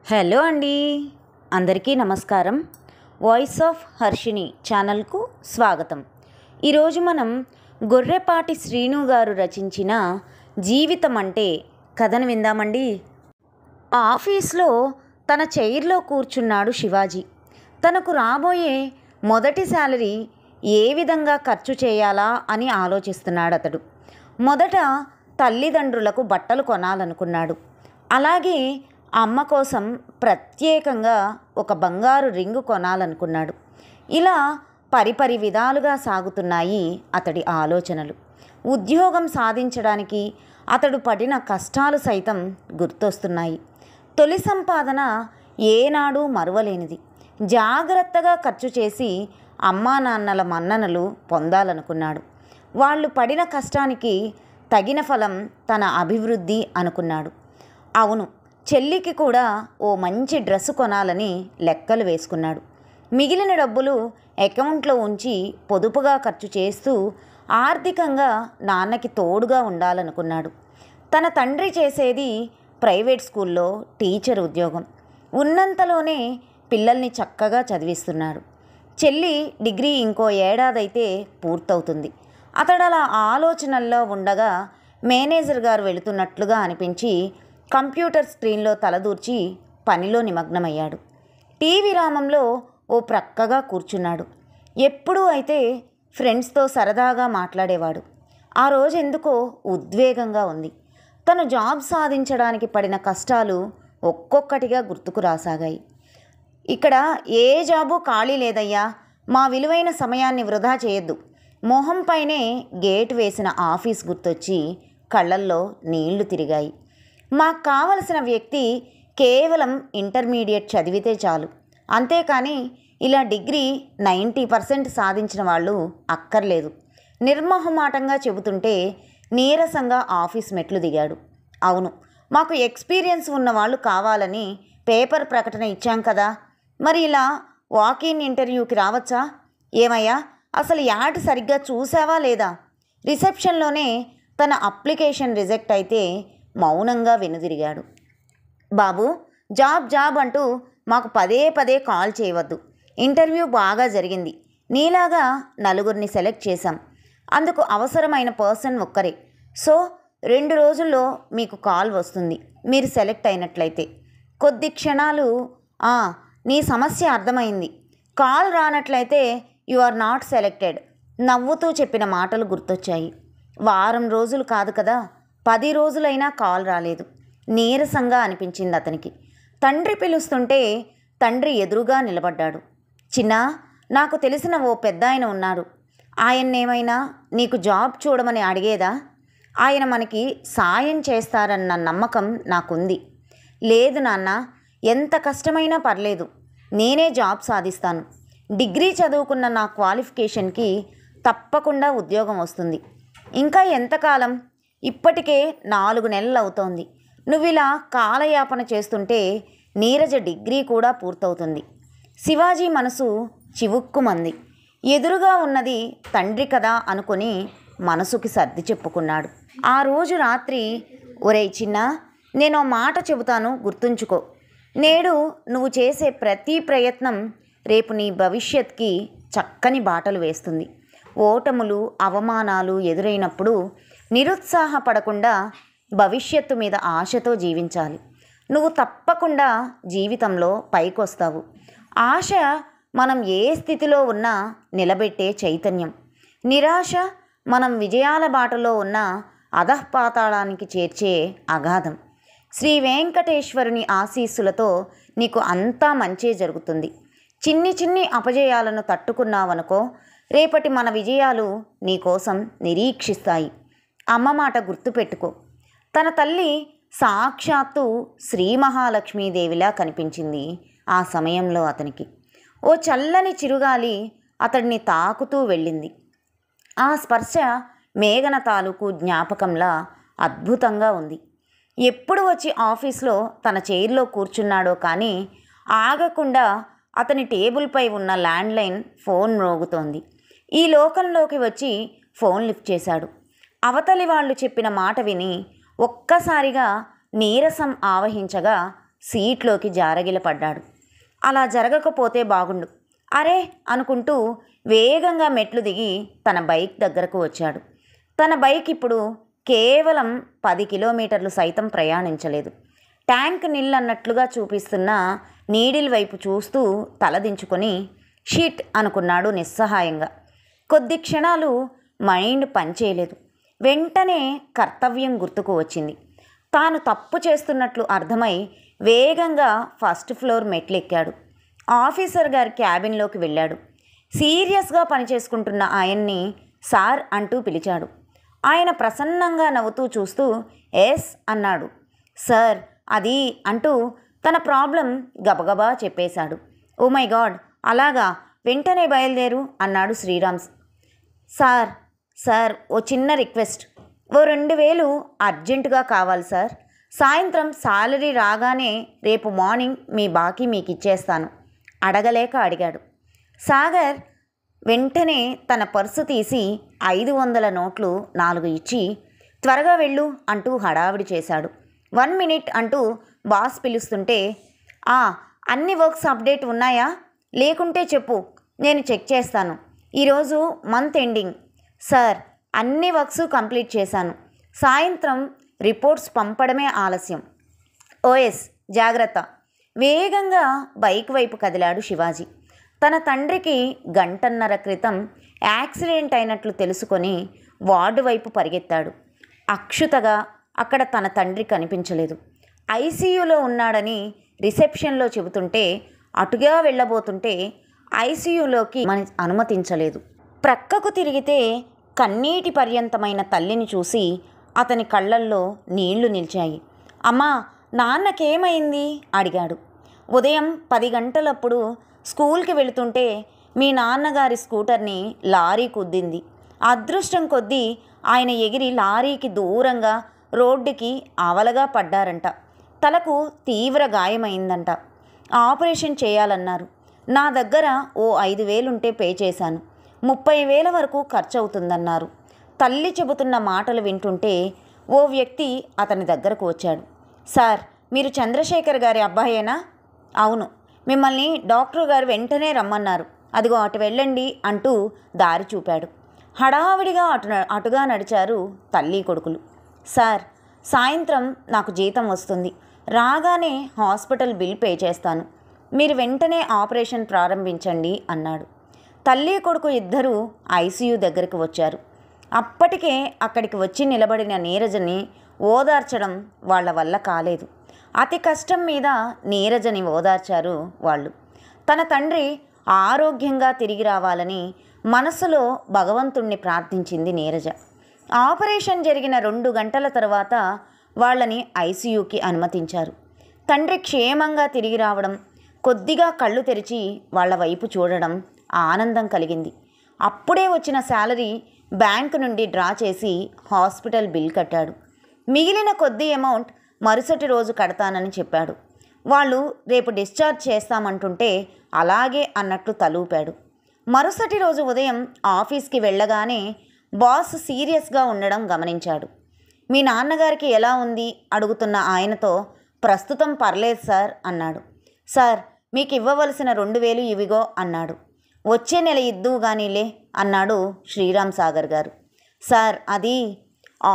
Hello అండి, అందరికీ నమస్కారం. వాయిస్ ఆఫ్ హర్షిని ఛానల్కు స్వాగతం. ఈరోజు మనం గొర్రెపాటి శ్రీను గారు రచించిన జీవితం అంటే కథను విందామండి. ఆఫీస్లో తన చైర్లో కూర్చున్నాడు శివాజీ. తనకు రాబోయే మొదటి శాలరీ ఏ విధంగా ఖర్చు చేయాలా అని ఆలోచిస్తున్నాడు అతడు. మొదట తల్లిదండ్రులకు బట్టలు కొనాలనుకున్నాడు. అలాగే అమ్మ కోసం ప్రత్యేకంగా ఒక బంగారు రింగు కొనాలనుకున్నాడు. ఇలా పరిపరి విధాలుగా సాగుతున్నాయి అతడి ఆలోచనలు. ఉద్యోగం సాధించడానికి అతడు పడిన కష్టాలు సైతం గుర్తొస్తున్నాయి. తొలి సంపాదన ఏనాడు మరువలేనిది. జాగ్రత్తగా ఖర్చు చేసి అమ్మా నాన్నల మన్ననలు పొందాలనుకున్నాడు. వాళ్ళు పడిన కష్టానికి తగిన ఫలం తన అభివృద్ధి అనుకున్నాడు. అవును, చెల్లికి కూడా ఓ మంచి డ్రెస్సు కొనాలని లెక్కలు వేసుకున్నాడు. మిగిలిన డబ్బులు అకౌంట్లో ఉంచి పొదుపుగా ఖర్చు చేస్తూ ఆర్థికంగా నాన్నకి తోడుగా ఉండాలనుకున్నాడు. తన తండ్రి చేసేది ప్రైవేట్ స్కూల్లో టీచర్ ఉద్యోగం. ఉన్నంతలోనే పిల్లల్ని చక్కగా చదివిస్తున్నాడు. చెల్లి డిగ్రీ ఇంకో ఏడాదైతే పూర్తవుతుంది. అతడు అలా ఆలోచనల్లో ఉండగా మేనేజర్ గారు వెళుతున్నట్లుగా అనిపించి కంప్యూటర్ స్క్రీన్లో తలదూర్చి పనిలో నిమగ్నమయ్యాడు. టీ విరామంలో ఓ ప్రక్కగా కూర్చున్నాడు. ఎప్పుడూ అయితే ఫ్రెండ్స్తో సరదాగా మాట్లాడేవాడు. ఆ రోజు ఎందుకో ఉద్వేగంగా ఉంది. తను జాబ్ సాధించడానికి పడిన కష్టాలు ఒక్కొక్కటిగా గుర్తుకు రాసాగాయి. ఇక్కడ ఏ జాబు ఖాళీ లేదయ్యా, మా విలువైన సమయాన్ని వృధా చేయొద్దు. మొహంపైనే గేటు వేసిన ఆఫీస్ గుర్తొచ్చి కళ్ళల్లో నీళ్లు తిరిగాయి. మాకు కావలసిన వ్యక్తి కేవలం ఇంటర్మీడియట్ చదివితే చాలు, అంతేకాని ఇలా డిగ్రీ 90% సాధించిన వాళ్ళు అక్కర్లేదు. నిర్మోహమాటంగా చెబుతుంటే నీరసంగా ఆఫీస్ మెట్లు దిగాడు. అవును, మాకు ఎక్స్పీరియన్స్ ఉన్నవాళ్ళు కావాలని పేపర్ ప్రకటన ఇచ్చాం కదా, మరి ఇలా వాకిన్ ఇంటర్వ్యూకి రావచ్చా? ఏమయ్యా, అసలు యాడ్ సరిగ్గా చూసావా లేదా? రిసెప్షన్లోనే తన అప్లికేషన్ రిజెక్ట్ అయితే మౌనంగా వెనుదిరిగాడు. బాబు, జాబ్ జాబ్ అంటూ మాకు పదే పదే కాల్ చేయవద్దు. ఇంటర్వ్యూ బాగా జరిగింది. నీలాగా నలుగురిని సెలెక్ట్ చేశాం. అందుకు అవసరమైన పర్సన్ ఒక్కరే. సో 2 రోజుల్లో మీకు కాల్ వస్తుంది, మీరు సెలెక్ట్ అయినట్లయితే. కొద్ది క్షణాలు నీ సమస్య అర్థమైంది, కాల్ రానట్లయితే యు ఆర్ నాట్ సెలెక్టెడ్ నవ్వుతూ చెప్పిన మాటలు గుర్తొచ్చాయి. వారం రోజులు కాదు కదా, 10 రోజులైనా కాల్ రాలేదు. నీరసంగా అనిపించింది అతనికి. తండ్రి పిలుస్తుంటే తండ్రి ఎదురుగా నిలబడ్డాడు. చిన్నా, నాకు తెలిసిన ఓ పెద్దాయన ఉన్నారు. ఆయన్నేమైనా నీకు జాబ్ చూడమని అడిగేదా? ఆయన మనకి సాయం చేస్తారన్న నమ్మకం నాకుంది. లేదు నాన్న, ఎంత కష్టమైనా పర్లేదు, నేనే జాబ్ సాధిస్తాను. డిగ్రీ చదువుకున్న నా క్వాలిఫికేషన్కి తప్పకుండా ఉద్యోగం వస్తుంది. ఇంకా ఎంతకాలం? ఇప్పటికే 4 నెలలు అవుతోంది. నువ్విలా కాలయాపన చేస్తుంటే నీరజ డిగ్రీ కూడా పూర్తవుతుంది. శివాజీ మనసు చివుక్కుమంది. ఎదురుగా ఉన్నది తండ్రి కదా అనుకుని మనసుకి సర్ది చెప్పుకున్నాడు. ఆ రోజు రాత్రి, ఒరేయ్ చిన్నా, నేను మాట చెబుతాను, గుర్తుంచుకో. నేడు నువ్వు చేసే ప్రతి ప్రయత్నం రేపు నీ భవిష్యత్కి చక్కని బాటలు వేస్తుంది. ఓటములు అవమానాలు ఎదురైనప్పుడు నిరుత్సాహపడకుండా భవిష్యత్తు మీద ఆశతో జీవించాలి. నువ్వు తప్పకుండా జీవితంలో పైకొస్తావు. ఆశ మనం ఏ స్థితిలో ఉన్నా నిలబెట్టే చైతన్యం. నిరాశ మనం విజయాల బాటలో ఉన్న అధఃపాతాళానికి చేర్చే అగాధం. శ్రీ వెంకటేశ్వరుని ఆశీస్సులతో నీకు అంతా మంచే జరుగుతుంది. చిన్ని చిన్ని అపజయాలను తట్టుకున్నావనుకో, రేపటి మన విజయాలు నీకోసం నిరీక్షిస్తాయి. అమ్మ మాట గుర్తుపెట్టుకో. తన తల్లి సాక్షాత్తు శ్రీ మహాలక్ష్మీదేవిలా కనిపించింది ఆ సమయంలో అతనికి. ఓ చల్లని చిరుగాలి అతడిని తాకుతూ వెళ్ళింది. ఆ స్పర్శ మేఘన తాలూకు జ్ఞాపకంలా అద్భుతంగా ఉంది. ఎప్పుడు వచ్చి ఆఫీస్లో తన చైర్లో కూర్చున్నాడో కానీ ఆగకుండా అతని టేబుల్పై ఉన్న ల్యాండ్లైన్ ఫోన్ మ్రోగుతోంది. ఈ లోకంలోకి వచ్చి ఫోన్ లిఫ్ట్ చేశాడు. అవతలి వాళ్ళు చెప్పిన మాట విని ఒక్కసారిగా నీరసం ఆవహించగా సీట్లోకి జారగిలపడ్డాడు. అలా జరగకపోతే బాగుండు. అరే అనుకుంటూ వేగంగా మెట్లు దిగి తన బైక్ దగ్గరకు వచ్చాడు. తన బైక్ ఇప్పుడు కేవలం 10 కిలోమీటర్లు సైతం ప్రయాణించలేదు. ట్యాంక్ నిల్లన్నట్లుగా చూపిస్తున్న నీడిల్ వైపు చూస్తూ తలదించుకొని షిట్ అనుకున్నాడు నిస్సహాయంగా. కొద్ది క్షణాలు మైండ్ పనిచేయలేదు. వెంటనే కర్తవ్యం గుర్తుకు వచ్చింది. తాను తప్పు చేస్తున్నట్లు అర్థమై వేగంగా ఫస్ట్ ఫ్లోర్ మెట్లెక్కాడు. ఆఫీసర్ గారి క్యాబిన్లోకి వెళ్ళాడు. సీరియస్గా పనిచేసుకుంటున్న ఆయన్ని సార్ అంటూ పిలిచాడు. ఆయన ప్రసన్నంగా నవ్వుతూ చూస్తూ ఎస్ అన్నాడు. సార్ అది అంటూ తన ప్రాబ్లం గబగబా చెప్పేశాడు. ఓ మై గాడ్, అలాగా, వెంటనే బయలుదేరు అన్నాడు శ్రీరామ్. సార్ ఓ చిన్న రిక్వెస్ట్, ఓ 2000 అర్జెంటుగా కావాలి సార్. సాయంత్రం సాలరీ రాగానే రేపు మార్నింగ్ మీ బాకీ మీకు ఇచ్చేస్తాను అడగలేక అడిగాడు. సాగర్ వెంటనే తన పర్సు తీసి 500 నోట్లు 4 ఇచ్చి త్వరగా వెళ్ళు అంటూ హడావిడి చేశాడు. 1 మినిట్ అంటూ బాస్ పిలుస్తుంటే అన్ని వర్క్స్ అప్డేట్ ఉన్నాయా? లేకుంటే చెప్పు, నేను చెక్ చేస్తాను. ఈరోజు మంత్ ఎండింగ్ సార్. అన్ని వర్క్స్ కంప్లీట్ చేశాను. సాయంత్రం రిపోర్ట్స్ పంపడమే ఆలస్యం. ఓఎస్ జాగ్రత్త. వేగంగా బైక్ వైపు కదిలాడు శివాజీ. తన తండ్రికి 1.5 గంటల క్రితం యాక్సిడెంట్ అయినట్లు తెలుసుకొని వార్డు వైపు పరిగెత్తాడు. అక్షుతగా అక్కడ తన తండ్రి కనిపించలేదు. ఐసీయూలో ఉన్నాడని రిసెప్షన్లో చెబుతుంటే అటుగా వెళ్ళబోతుంటే ఐసీయూలోకి అనుమతించలేదు. ప్రక్కకు తిరిగితే కన్నీటి పర్యంతమైన తల్లిని చూసి అతని కళ్ళల్లో నీళ్లు నిలిచాయి. అమ్మా, నాన్నకేమైంది అడిగాడు. ఉదయం 10 గంటలప్పుడు స్కూల్కి వెళుతుంటే మీ నాన్నగారి స్కూటర్ని లారీ కుద్దింది. అదృష్టం కొద్దీ ఆయన ఎగిరి లారీకి దూరంగా రోడ్డుకి ఆవలగా పడ్డారంట. తలకు తీవ్ర గాయమైందంట. ఆపరేషన్ చేయాలన్నారు. నా దగ్గర ఓ 5,000 ఉంటే పే చేశాను. 30,000 వరకు ఖర్చు అవుతుందన్నారు. తల్లి చెబుతున్న మాటలు వింటుంటే ఓ వ్యక్తి అతని దగ్గరకు వచ్చాడు. సార్, మీరు చంద్రశేఖర్ గారి అబ్బాయేనా? అవును. మిమ్మల్ని డాక్టర్ గారు వెంటనే రమ్మన్నారు. అదిగో అటు వెళ్ళండి అంటూ దారి చూపాడు. హడావిడిగా అటుగా నడిచారు తల్లి కొడుకులు. సార్, సాయంత్రం నాకు జీతం వస్తుంది. రాగానే హాస్పిటల్ బిల్ పే చేస్తాను. మీరు వెంటనే ఆపరేషన్ ప్రారంభించండి అన్నాడు. తల్లి కొడుకు ఇద్దరూ ఐసీయూ దగ్గరికి వచ్చారు. అప్పటికే అక్కడికి వచ్చి నిలబడిన నీరజని ఓదార్చడం వాళ్ళ వల్ల కాలేదు. అతి కష్టం మీద నీరజని ఓదార్చారు వాళ్ళు. తన తండ్రి ఆరోగ్యంగా తిరిగి రావాలని మనసులో భగవంతుణ్ణి ప్రార్థించింది నీరజ. ఆపరేషన్ జరిగిన 2 గంటల తర్వాత వాళ్ళని ఐసీయూకి అనుమతించారు. తండ్రి క్షేమంగా తిరిగి రావడం, కొద్దిగా కళ్ళు తెరిచి వాళ్ళ వైపు చూడడం ఆనందం కలిగింది. అప్పుడే వచ్చిన శాలరీ బ్యాంకు నుండి డ్రా చేసి హాస్పిటల్ బిల్ కట్టాడు. మిగిలిన కొద్ది అమౌంట్ మరుసటి రోజు కడతానని చెప్పాడు. వాళ్ళు రేపు డిశ్చార్జ్ చేస్తామంటుంటే అలాగే అన్నట్లు తలూపాడు. మరుసటి రోజు ఉదయం ఆఫీస్కి వెళ్ళగానే బాస్ సీరియస్గా ఉండడం గమనించాడు. మీ నాన్నగారికి ఎలా ఉంది అడుగుతున్న ఆయనతో ప్రస్తుతం పర్లేదు సార్ అన్నాడు. సార్, మీకు ఇవ్వవలసిన 2,000 ఇవిగో అన్నాడు. వచ్చే నెల ఇద్దువు గానీలే అన్నాడు శ్రీరామ్ సాగర్ గారు. సార్, అది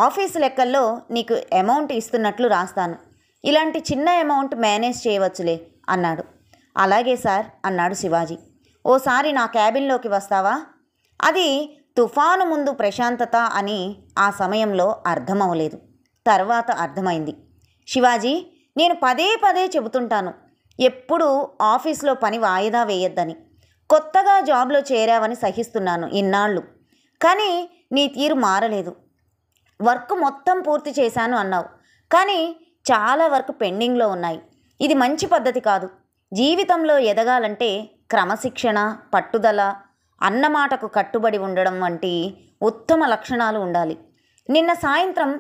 ఆఫీస్ లెక్కల్లో నీకు అమౌంట్ ఇస్తున్నట్లు రాస్తాను. ఇలాంటి చిన్న అమౌంట్ మేనేజ్ చేయవచ్చులే అన్నాడు. అలాగే సార్ అన్నాడు శివాజీ. ఓసారి నా క్యాబిన్లోకి వస్తావా? అది తుఫాను ముందు ప్రశాంతత అని ఆ సమయంలో అర్థమవలేదు. తర్వాత అర్థమైంది. శివాజీ, నేను పదే చెబుతుంటాను, ఎప్పుడూ ఆఫీస్లో పని వాయిదా వేయొద్దని. కొత్తగా జాబ్లో చేరావని సహిస్తున్నాను ఇన్నాళ్ళు, కానీ నీ తీరు మారలేదు. వర్క్ మొత్తం పూర్తి చేశాను అన్నావు, కానీ చాలా వర్క్ పెండింగ్లో ఉన్నాయి. ఇది మంచి పద్ధతి కాదు. జీవితంలో ఎదగాలంటే క్రమశిక్షణ, పట్టుదల, అన్నమాటకు కట్టుబడి ఉండడం వంటి ఉత్తమ లక్షణాలు ఉండాలి. నిన్న సాయంత్రం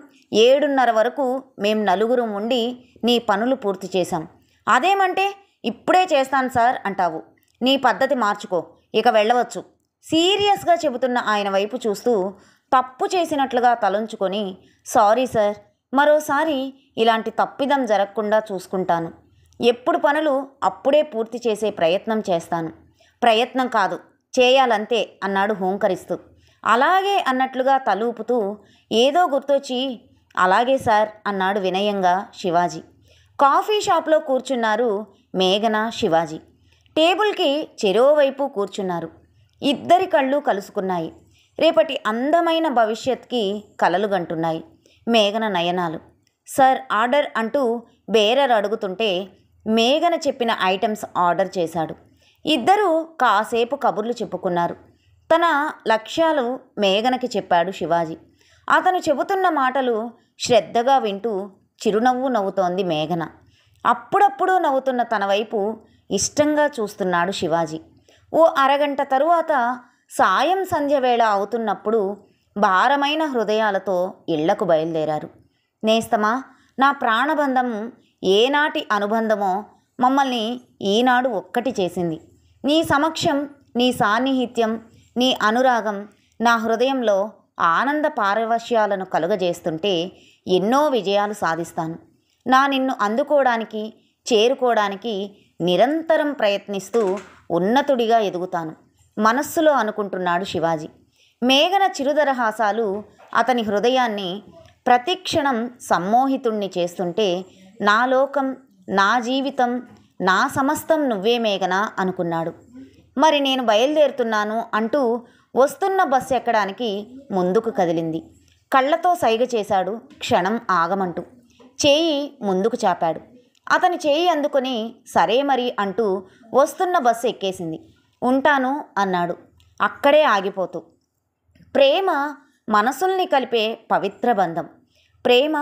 7:30 వరకు మేం నలుగురం ఉండి నీ పనులు పూర్తి చేశాం. అదేమంటే ఇప్పుడే చేస్తాను సార్ అంటావు. నీ పద్ధతి మార్చుకో, ఇక వెళ్ళవచ్చు. సీరియస్గా చెబుతున్న ఆయన వైపు చూస్తూ తప్పు చేసినట్లుగా తలంచుకొని, సారీ సార్, మరోసారి ఇలాంటి తప్పిదం జరగకుండా చూసుకుంటాను. ఎప్పుడు పనులు అప్పుడే పూర్తి చేసే ప్రయత్నం చేస్తాను. ప్రయత్నం కాదు, చేయాలంతే అన్నాడు హూంకరిస్తూ. అలాగే అన్నట్లుగా తలూపుతూ ఏదో గుర్తొచ్చి అలాగే సార్ అన్నాడు వినయంగా శివాజీ. కాఫీ షాప్లో కూర్చున్నారు మేఘన, శివాజీ. టేబుల్కి చెరోవైపు కూర్చున్నారు. ఇద్దరి కళ్ళు కలుసుకున్నాయి. రేపటి అందమైన భవిష్యత్కి కలలు గంటున్నాయి మేఘన నయనాలు. సార్ ఆర్డర్ అంటూ బేరర్ అడుగుతుంటే మేఘన చెప్పిన ఐటమ్స్ ఆర్డర్ చేశాడు. ఇద్దరూ కాసేపు కబుర్లు చెప్పుకున్నారు. తన లక్ష్యాలు మేఘనకి చెప్పాడు శివాజీ. అతను చెబుతున్న మాటలు శ్రద్ధగా వింటూ చిరునవ్వు నవ్వుతోంది మేఘన. అప్పుడప్పుడు నవ్వుతున్న తన వైపు ఇష్టంగా చూస్తున్నాడు శివాజీ. ఓ అరగంట తరువాత సాయం సంధ్య వేళ అవుతున్నప్పుడు భారమైన హృదయాలతో ఇళ్లకు బయలుదేరారు. నేస్తమా, నా ప్రాణబంధము ఏనాటి అనుబంధమో మమ్మల్ని ఈనాడు ఒక్కటి చేసింది. నీ సమక్షం, నీ సాన్నిహిత్యం, నీ అనురాగం నా హృదయంలో ఆనంద పారవశ్యాలను కలుగజేస్తుంటే ఎన్నో విజయాలు సాధిస్తాను. నిన్ను అందుకోవడానికి, చేరుకోవడానికి నిరంతరం ప్రయత్నిస్తూ ఉన్నతుడిగా ఎదుగుతాను మనస్సులో అనుకుంటున్నాడు శివాజీ. మేఘన చిరుదరహాసాలు అతని హృదయాన్ని ప్రతిక్షణం సమ్మోహితుణ్ణి చేస్తుంటే నా లోకం, నా జీవితం, నా సమస్తం నువ్వే మేఘన అనుకున్నాడు. మరి నేను బయలుదేరుతున్నాను అంటూ వస్తున్న బస్సు ఎక్కడానికి ముందుకు కదిలింది. కళ్ళతో సైగ చేశాడు క్షణం ఆగమంటూ. చేయి ముందుకు చాపాడు. అతని చేయి అందుకొని సరే మరి అంటూ వస్తున్న బస్సు ఎక్కేసింది. ఉంటాను అన్నాడు అక్కడే ఆగిపోతూ. ప్రేమ మనసుల్ని కలిపే పవిత్ర బంధం. ప్రేమ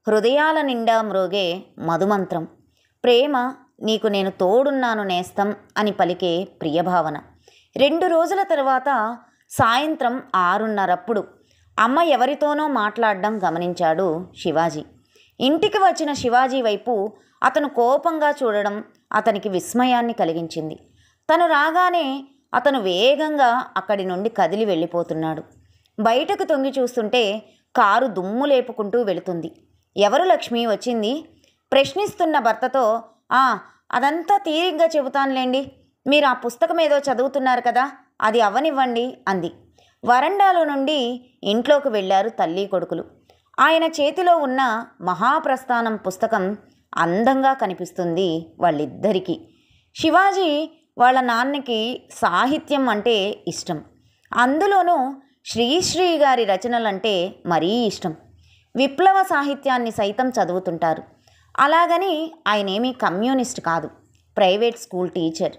హృదయాల నిండా మ్రోగే మధుమంత్రం. ప్రేమ నీకు నేను తోడున్నాను నేస్తం అని పలికే ప్రియభావన. 2 రోజుల తర్వాత సాయంత్రం 6:30 అమ్మ ఎవరితోనో మాట్లాడడం గమనించాడు శివాజీ. ఇంటికి వచ్చిన శివాజీ వైపు అతను కోపంగా చూడడం అతనికి విస్మయాన్ని కలిగించింది. తను రాగానే అతను వేగంగా అక్కడి నుండి కదిలి వెళ్ళిపోతున్నాడు. బయటకు తొంగి చూస్తుంటే కారు దుమ్ము లేపుకుంటూ వెళుతుంది. ఎవరు లక్ష్మి వచ్చింది? ప్రశ్నిస్తున్న భర్తతో అదంతా తీరిగ్గా చెబుతానులేండి, మీరు ఆ పుస్తకం ఏదో చదువుతున్నారు కదా, అది అవ్వనివ్వండి అంది. వరండాలో నుండి ఇంట్లోకి వెళ్ళారు తల్లి కొడుకులు. ఆయన చేతిలో ఉన్న మహాప్రస్థానం పుస్తకం అందంగా కనిపిస్తుంది వాళ్ళిద్దరికీ. శివాజీ వాళ్ళ నాన్నకి సాహిత్యం అంటే ఇష్టం. అందులోనూ శ్రీశ్రీ గారి రచనలంటే మరీ ఇష్టం. విప్లవ సాహిత్యాన్ని సైతం చదువుతుంటారు. అలాగని ఆయనేమీ కమ్యూనిస్ట్ కాదు, ప్రైవేట్ స్కూల్ టీచర్.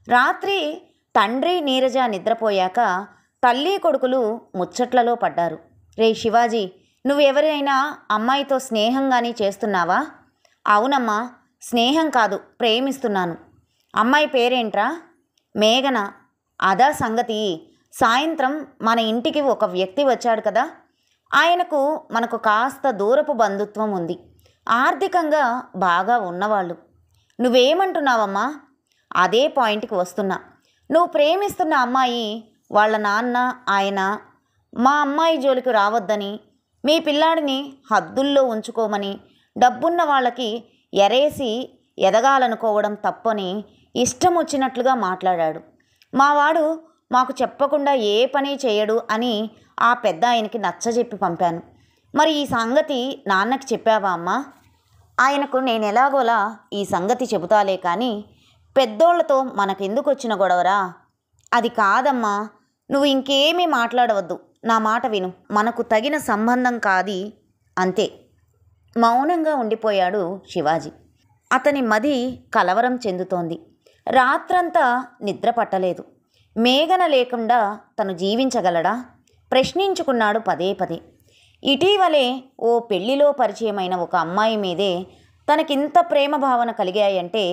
రాత్రి తండ్రి నీరజ నిద్రపోయాక తల్లి కొడుకులు ముచ్చట్లలో పడ్డారు. రే శివాజీ, నువ్వెవరైనా అమ్మాయితో స్నేహంగాని చేస్తున్నావా? అవునమ్మా, స్నేహం కాదు, ప్రేమిస్తున్నాను. అమ్మాయి పేరేంట్రా? మేఘన. అదా సంగతి. సాయంత్రం మన ఇంటికి ఒక వ్యక్తి వచ్చాడు కదా, ఆయనకు మనకు కాస్త దూరపు బంధుత్వం ఉంది. ఆర్థికంగా బాగా ఉన్నవాళ్ళు. నువ్వేమంటున్నావమ్మా? అదే పాయింట్కి వస్తున్నా. నువ్వు ప్రేమిస్తున్న అమ్మాయి వాళ్ళ నాన్న ఆయన మా అమ్మాయి జోలికి రావద్దని, మీ పిల్లాడిని హద్దుల్లో ఉంచుకోమని, డబ్బున్న వాళ్ళకి ఎరేసి ఎదగాలనుకోవడం తప్పని ఇష్టం వచ్చినట్లుగా మాట్లాడాడు. మావాడు మాకు చెప్పకుండా ఏ పని చేయడు అని ఆ పెద్ద ఆయనకి నచ్చజెప్పి పంపాను. మరి ఈ సంగతి నాన్నకి చెప్పావా అమ్మా? ఆయనకు నేను ఎలాగోలా ఈ సంగతి చెబుతాలే కానీ పెద్దోళ్లతో మనకెందుకు వచ్చిన గొడవరా? అది కాదమ్మా, నువ్వు ఇంకేమీ మాట్లాడవద్దు, నా మాట విను. మనకు తగిన సంబంధం కాది, అంతే. మౌనంగా ఉండిపోయాడు శివాజీ. అతని మది కలవరం చెందుతోంది. రాత్రంతా నిద్ర పట్టలేదు. మేఘన లేకుండా తను జీవించగలడా? ప్రశ్నించుకున్నాడు పదే పదే. ఇటీవలే ఓ పెళ్లిలో పరిచయమైన ఒక అమ్మాయి మీదే తనకింత ప్రేమ భావన కలిగాయంటే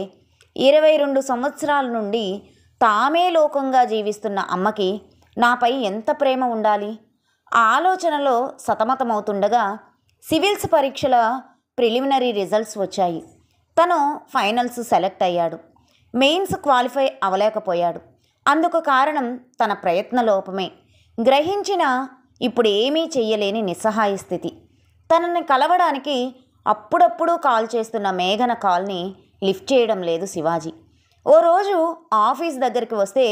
22 సంవత్సరాల నుండి తామే లోకంగా జీవిస్తున్న అమ్మకి నాపై ఎంత ప్రేమ ఉండాలి? ఆ ఆలోచనలో సతమతమవుతుండగా సివిల్స్ పరీక్షల ప్రిలిమినరీ రిజల్ట్స్ వచ్చాయి. తను ఫైనల్స్ సెలెక్ట్ అయ్యాడు. మెయిన్స్ క్వాలిఫై అవ్వలేకపోయాడు. అందుకు కారణం తన ప్రయత్న లోపమే. గ్రహించిన ఇప్పుడు ఏమీ చెయ్యలేని నిస్సహాయ స్థితి. తనని కలవడానికి అప్పుడప్పుడు కాల్ చేస్తున్న మేఘన కాల్ని లిఫ్ట్ చేయడం లేదు శివాజీ. ఓ రోజు ఆఫీస్ దగ్గరికి వస్తే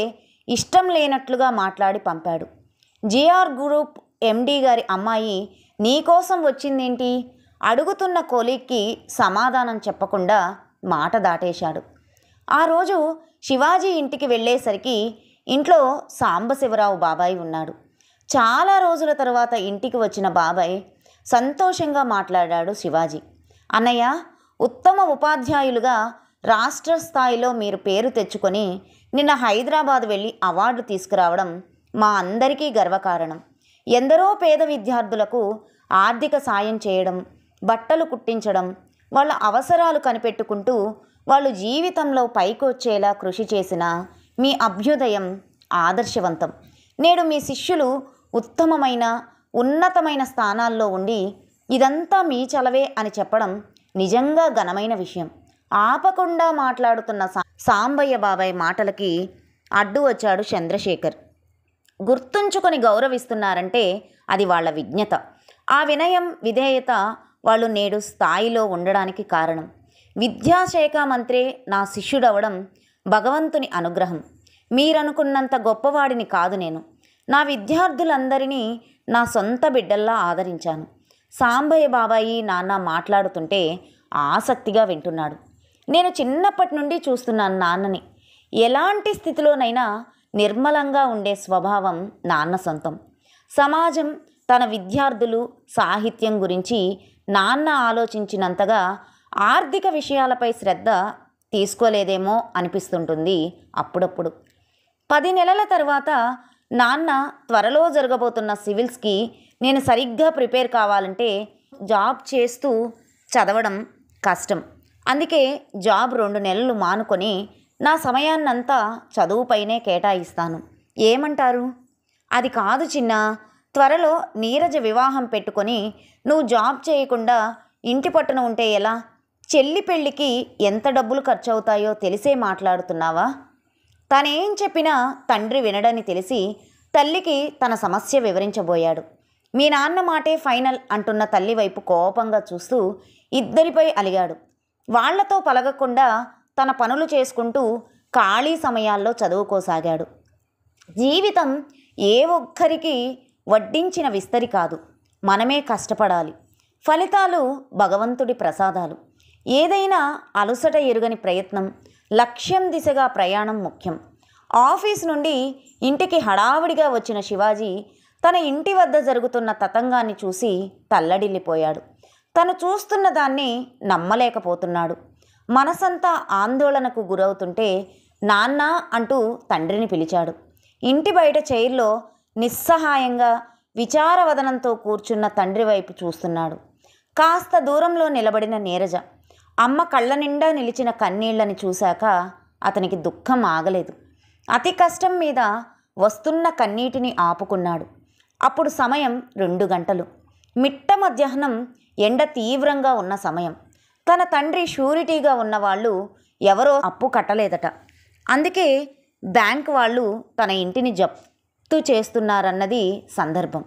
ఇష్టం లేనట్లుగా మాట్లాడి పంపాడు. జిఆర్ గ్రూప్ ఎండి గారి అమ్మాయి నీకోసం వచ్చిందేంటి? అడుగుతున్న కొలీగ్కి సమాధానం చెప్పకుండా మాట దాటేశాడు. ఆ రోజు శివాజీ ఇంటికి వెళ్ళేసరికి ఇంట్లో సాంబశివరావు బాబాయ్ ఉన్నాడు. చాలా రోజుల తర్వాత ఇంటికి వచ్చిన బాబాయ్ సంతోషంగా మాట్లాడాడు శివాజీ. అన్నయ్య, ఉత్తమ ఉపాధ్యాయులుగా రాష్ట్ర స్థాయిలో మీరు పేరు తెచ్చుకొని నిన్న హైదరాబాద్ వెళ్ళి అవార్డు తీసుకురావడం మా అందరికీ గర్వకారణం. ఎందరో పేద విద్యార్థులకు ఆర్థిక సాయం చేయడం, బట్టలు కుట్టించడం, వాళ్ళ అవసరాలు కనిపెట్టుకుంటూ వాళ్ళు జీవితంలో పైకి వచ్చేలా కృషి చేసిన మీ అభ్యుదయం ఆదర్శవంతం. నేడు మీ శిష్యులు ఉత్తమమైన ఉన్నతమైన స్థానాల్లో ఉండి ఇదంతా మీ చలవే అని చెప్పడం నిజంగా ఘనమైన విషయం. ఆపకుండా మాట్లాడుతున్న సాంబయ్య బాబాయ్ మాటలకి అడ్డు వచ్చాడు చంద్రశేఖర్. గుర్తుంచుకొని గౌరవిస్తున్నారంటే అది వాళ్ళ విజ్ఞత. ఆ వినయం, విధేయత వాళ్ళు నేడు స్థాయిలో ఉండడానికి కారణం. విద్యాశాఖ మంత్రి నా శిష్యుడవడం భగవంతుని అనుగ్రహం. మీరనుకున్నంత గొప్పవాడిని కాదు నేను. నా విద్యార్థులందరినీ నా సొంత బిడ్డల్లా ఆదరించాను. సాంబయ్య బాబాయి నాన్న మాట్లాడుతుంటే ఆసక్తిగా వింటున్నాడు. నేను చిన్నప్పటి నుండి చూస్తున్నాను నాన్నని. ఎలాంటి స్థితిలోనైనా నిర్మలంగా ఉండే స్వభావం నాన్న సొంతం. సమాజం, తన విద్యార్థులు, సాహిత్యం గురించి నాన్న ఆలోచించినంతగా ఆర్థిక విషయాలపై శ్రద్ధ తీసుకోలేదేమో అనిపిస్తుంటుంది అప్పుడప్పుడు. 10 నెలల తర్వాత నాన్న త్వరలో జరగబోతున్న సివిల్స్కి నేను సరిగ్గా ప్రిపేర్ కావాలంటే జాబ్ చేస్తూ చదవడం కష్టం. అందుకే జాబ్ 2 నెలలు మానుకొని నా సమయాన్నంతా చదువుపైనే కేటాయిస్తాను. ఏమంటారు? అది కాదు చిన్న, త్వరలో నీరజ వివాహం పెట్టుకొని నువ్వు జాబ్ చేయకుండా ఇంటి పట్టున ఉంటే ఎలా? చెల్లి పెళ్ళికి ఎంత డబ్బులు ఖర్చు అవుతాయో తెలిసే మాట్లాడుతున్నావా? తనేం చెప్పినా తండ్రి వినడని తెలిసి తల్లికి తన సమస్య వివరించబోయాడు. మీ నాన్న మాటే ఫైనల్ అంటున్న తల్లి వైపు కోపంగా చూస్తూ ఇద్దరిపై అలిగాడు. వాళ్లతో పలగకుండా తన పనులు చేసుకుంటూ ఖాళీ సమయాల్లో చదువుకోసాగాడు. జీవితం ఏ ఒక్కరికి వడ్డించిన విస్తరి కాదు, మనమే కష్టపడాలి. ఫలితాలు భగవంతుడి ప్రసాదాలు. ఏదైనా అలుసట ఎరుగని ప్రయత్నం, లక్ష్యం దిశగా ప్రయాణం ముఖ్యం. ఆఫీస్ నుండి ఇంటికి హడావుడిగా వచ్చిన శివాజీ తన ఇంటి వద్ద జరుగుతున్న తతంగాన్ని చూసి తల్లడిల్లిపోయాడు. తను చూస్తున్న దాన్ని నమ్మలేకపోతున్నాడు. మనసంతా ఆందోళనకు గురవుతుంటే నాన్న అంటూ తండ్రిని పిలిచాడు. ఇంటి బయట చైర్లో నిస్సహాయంగా విచారవదనంతో కూర్చున్న తండ్రి వైపు చూస్తున్నాడు. కాస్త దూరంలో నిలబడిన నీరజ అమ్మ కళ్ళ నిండా నిలిచిన కన్నీళ్లని చూశాక అతనికి దుఃఖం ఆగలేదు. అతి కష్టం మీద వస్తున్న కన్నీటిని ఆపుకున్నాడు. అప్పుడు సమయం 2 గంటలు. మిట్ట మధ్యాహ్నం. ఎండ తీవ్రంగా ఉన్న సమయం. తన తండ్రి షూరిటీగా ఉన్నవాళ్ళు ఎవరో అప్పు కట్టలేదట. అందుకే బ్యాంక్ వాళ్ళు తన ఇంటిని జప్తు చేస్తున్నారన్నది సందర్భం.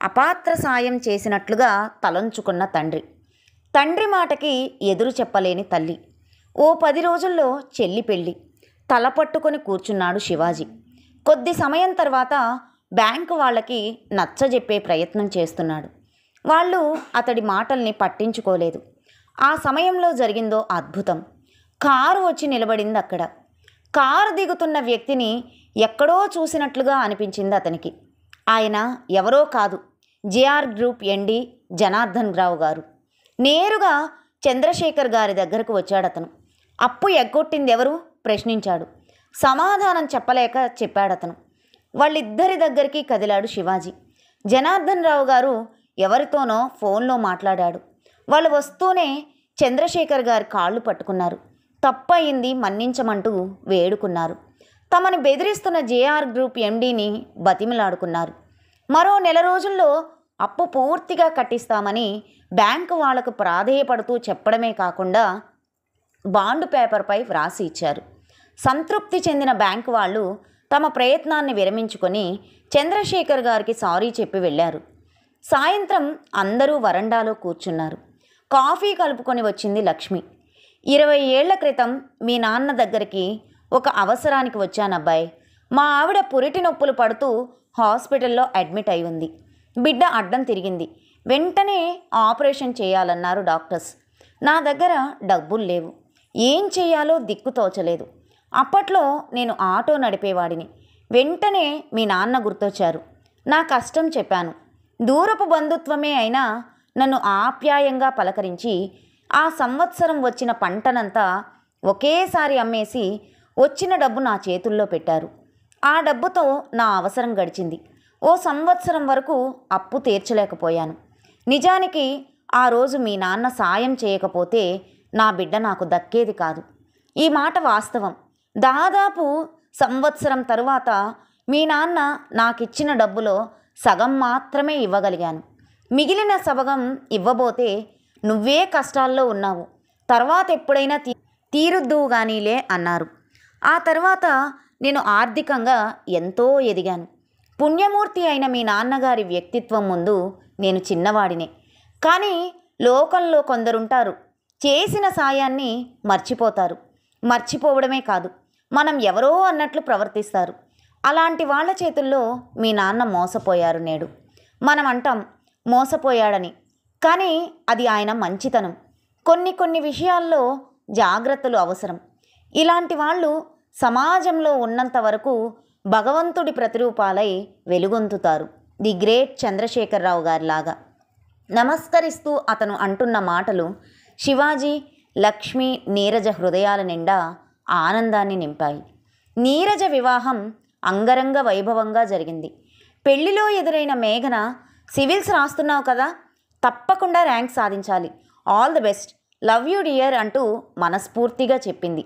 అపాత్ర సాయం చేసినట్లుగా తలంచుకున్న తండ్రి. తండ్రి మాటకి ఎదురు చెప్పలేని తల్లి. ఓ 10 రోజుల్లో చెల్లి పెళ్ళి. తల పట్టుకొని కూర్చున్నాడు శివాజీ. కొద్ది సమయం తర్వాత బ్యాంకు వాళ్ళకి నచ్చజెప్పే ప్రయత్నం చేస్తున్నాడు. వాళ్ళు అతడి మాటల్ని పట్టించుకోలేదు. ఆ సమయంలో జరిగిందో అద్భుతం. కారు వచ్చి నిలబడింది అక్కడ. కారు దిగుతున్న వ్యక్తిని ఎక్కడో చూసినట్లుగా అనిపించింది అతనికి. ఆయన ఎవరో కాదు, జిఆర్ గ్రూప్ ఎండి జనార్దన్ రావు గారు. నేరుగా చంద్రశేఖర్ గారి దగ్గరకు వచ్చాడతను. అప్పు ఎగ్గొట్టింది ఎవరు ప్రశ్నించాడు. సమాధానం చెప్పలేక చెప్పాడతను. వాళ్ళిద్దరి దగ్గరికి కదిలాడు శివాజీ. జనార్దన్ రావు గారు ఎవరితోనో ఫోన్లో మాట్లాడాడు. వాళ్ళు వస్తూనే చంద్రశేఖర్ గారి కాళ్ళు పట్టుకున్నారు. తప్పయింది, మన్నించమంటూ వేడుకున్నారు. తమని బెదిరిస్తున్న జేఆర్ గ్రూప్ ఎండీని బతిమిలాడుకున్నారు. మరో 1 నెల రోజుల్లో అప్పు పూర్తిగా కట్టిస్తామని బ్యాంకు వాళ్లకు ప్రాధేయపడుతూ చెప్పడమే కాకుండా బాండు పేపర్పై వ్రాసి ఇచ్చారు. సంతృప్తి చెందిన బ్యాంకు వాళ్ళు తమ ప్రయత్నాన్ని విరమించుకొని చంద్రశేఖర్ గారికి సారీ చెప్పి వెళ్ళారు. సాయంత్రం అందరూ వరండాలో కూర్చున్నారు. కాఫీ కలుపుకొని వచ్చింది లక్ష్మి. 20 ఏళ్ల క్రితం మీ నాన్న దగ్గరికి ఒక అవసరానికి వచ్చానబ్బాయి. మా ఆవిడ పురిటి నొప్పులు పడుతూ హాస్పిటల్లో అడ్మిట్ అయి ఉంది. బిడ్డ అడ్డం తిరిగింది. వెంటనే ఆపరేషన్ చేయాలన్నారు డాక్టర్స్. నా దగ్గర డబ్బులు లేవు. ఏం చేయాలో దిక్కు తోచలేదు. అప్పట్లో నేను ఆటో నడిపేవాడిని. వెంటనే మీ నాన్న గుర్తొచ్చారు. నా కష్టం చెప్పాను. దూరపు బంధుత్వమే అయినా నన్ను ఆప్యాయంగా పలకరించి ఆ సంవత్సరం వచ్చిన పంటనంతా ఒకేసారి అమ్మేసి వచ్చిన డబ్బు నా చేతుల్లో పెట్టారు. ఆ డబ్బుతో నా అవసరం గడిచింది. ఓ సంవత్సరం వరకు అప్పు తీర్చలేకపోయాను. నిజానికి ఆ రోజు మీ నాన్న సాయం చేయకపోతే నా బిడ్డ నాకు దక్కేది కాదు. ఈ మాట వాస్తవం. దాదాపు సంవత్సరం తరువాత మీ నాన్న నాకిచ్చిన డబ్బులో సగం మాత్రమే ఇవ్వగలిగాను. మిగిలిన సగం ఇవ్వబోతే నువ్వే కష్టాల్లో ఉన్నావు, తర్వాత ఎప్పుడైనా తీరుద్దువు గానీలే అన్నారు. ఆ తర్వాత నేను ఆర్థికంగా ఎంతో ఎదిగాను. పుణ్యమూర్తి అయిన మీ నాన్నగారి వ్యక్తిత్వం ముందు నేను చిన్నవాడినే. కానీ లోకంలో కొందరుంటారు, చేసిన సాయాన్ని మర్చిపోతారు. మర్చిపోవడమే కాదు, మనం ఎవరో అన్నట్లు ప్రవర్తిస్తారు. అలాంటి వాళ్ళ చేతుల్లో మీ నాన్న మోసపోయారు. నేడు మనం అంటాం మోసపోయాడని, కానీ అది ఆయన మంచితనం. కొన్ని విషయాల్లో జాగ్రత్తలు అవసరం. ఇలాంటి వాళ్ళు సమాజంలో ఉన్నంత వరకు భగవంతుడి ప్రతిరూపాలై వెలుగొందుతారు. ది గ్రేట్ చంద్రశేఖరరావు గారిలాగా. నమస్కరిస్తూ అతను అంటున్న మాటలు శివాజీ, లక్ష్మి, నీరజ హృదయాల నిండా ఆనందాన్ని నింపాయి. నీరజ వివాహం అంగరంగ వైభవంగా జరిగింది. పెళ్లిలో ఎదురైన మేఘన, సివిల్స్ రాస్తున్నావు కదా, తప్పకుండా ర్యాంక్ సాధించాలి, all the best, love you dear అంటూ మనస్ఫూర్తిగా చెప్పింది.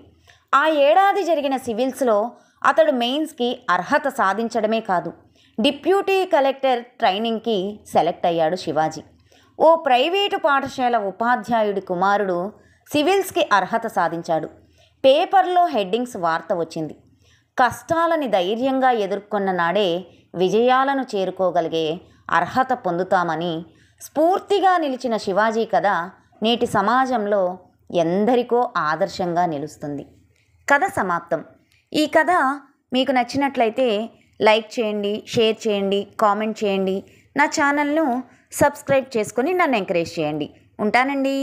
ఆ ఏడాది జరిగిన సివిల్స్లో అతడు మెయిన్స్కి అర్హత సాధించడమే కాదు, డిప్యూటీ కలెక్టర్ ట్రైనింగ్కి సెలెక్ట్ అయ్యాడు శివాజీ. ఓ ప్రైవేటు పాఠశాల ఉపాధ్యాయుడి కుమారుడు సివిల్స్కి అర్హత సాధించాడు. పేపర్లో హెడ్డింగ్స్ వార్త వచ్చింది. కష్టాలని ధైర్యంగా ఎదుర్కొన్న నాడే విజయాలను చేరుకోగలిగే అర్హత పొందుతామని స్ఫూర్తిగా నిలిచిన శివాజీ కథ నేటి సమాజంలో ఎందరికో ఆదర్శంగా నిలుస్తుంది. కథ సమాప్తం. ఈ కథ మీకు నచ్చినట్లయితే లైక్ చేయండి, షేర్ చేయండి, కామెంట్ చేయండి. నా ఛానల్ను సబ్స్క్రైబ్ చేసుకొని నన్ను ఎంకరేజ్ చేయండి. ఉంటానండి.